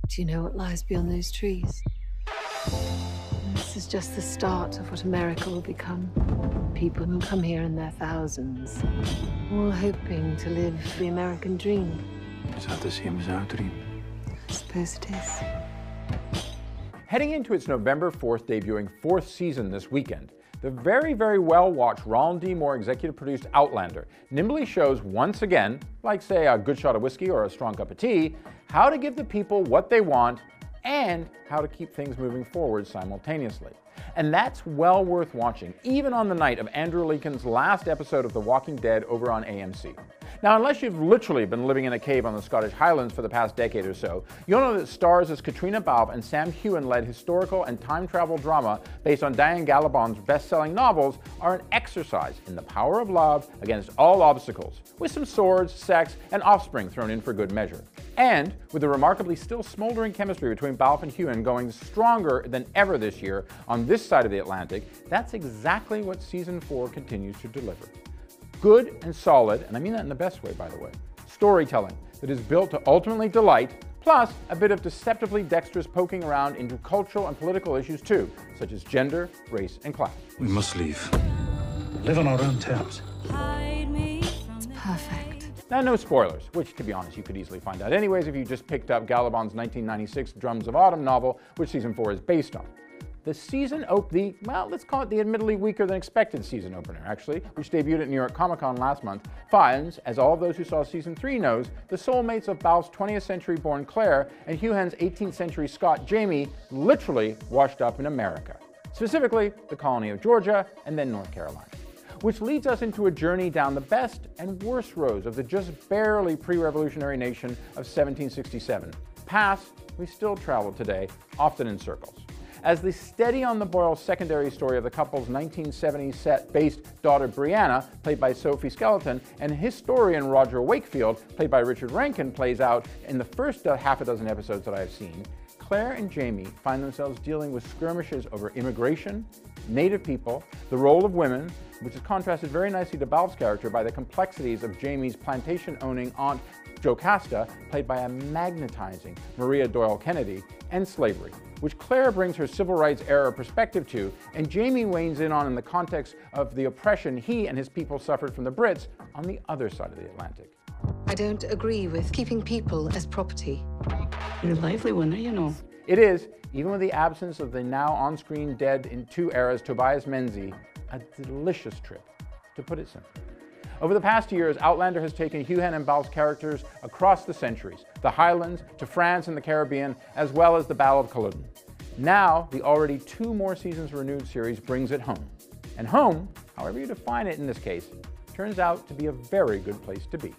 Do you know what lies beyond those trees? This is just the start of what America will become. People who come here in their thousands, all hoping to live the American dream. Is that the same as our dream? I suppose it is. Heading into its November 4th debuting 4th season this weekend, the very, very well-watched Ronald D. Moore executive-produced Outlander nimbly shows once again, like say a good shot of whiskey or a strong cup of tea, how to give the people what they want and how to keep things moving forward simultaneously. And that's well worth watching, even on the night of Andrew Lincoln's last episode of The Walking Dead over on AMC. Now, unless you've literally been living in a cave on the Scottish Highlands for the past decade or so, you'll know that stars as Caitriona Balfe and Sam Heughan led historical and time travel drama based on Diane Gabaldon's best-selling novels are an exercise in the power of love against all obstacles, with some swords, sex, and offspring thrown in for good measure. And with the remarkably still smoldering chemistry between Balfe and Heughan going stronger than ever this year on this side of the Atlantic, that's exactly what Season 4 continues to deliver. Good and solid, and I mean that in the best way, by the way, storytelling that is built to ultimately delight, plus a bit of deceptively dexterous poking around into cultural and political issues too, such as gender, race, and class. We must leave. Live on our own terms. It's perfect. Now, no spoilers, which, to be honest, you could easily find out anyways if you just picked up Gabaldon's 1996 Drums of Autumn novel, which Season 4 is based on. The season let's call it the admittedly weaker than expected season opener, actually, which debuted at New York Comic Con last month, finds, as all of those who saw Season 3 knows, the soulmates of Balfe's 20th century born Claire and Heughan's 18th century Scot Jamie literally washed up in America. Specifically, the colony of Georgia and then North Carolina. Which leads us into a journey down the best and worst roads of the just barely pre-revolutionary nation of 1767. Paths we still travel today, often in circles. As the steady-on-the-boil secondary story of the couple's 1970s set-based daughter Brianna, played by Sophie Skeleton, and historian Roger Wakefield, played by Richard Rankin, plays out in the first half a dozen episodes that I have seen, Claire and Jamie find themselves dealing with skirmishes over immigration, Native people, the role of women, which is contrasted very nicely to Balfe's character by the complexities of Jamie's plantation-owning aunt Jocasta, played by a magnetizing Maria Doyle Kennedy, and slavery, which Claire brings her civil rights era perspective to, and Jamie weighs in on in the context of the oppression he and his people suffered from the Brits on the other side of the Atlantic. I don't agree with keeping people as property. You're a lively one, you know. It is, even with the absence of the now on-screen dead in two eras Tobias Menzies, a delicious trip, to put it simply. Over the past years, Outlander has taken Heughan and Balfe's characters across the centuries, the Highlands, to France and the Caribbean, as well as the Battle of Culloden. Now, the already 2 more seasons renewed series brings it home. And home, however you define it in this case, turns out to be a very good place to be.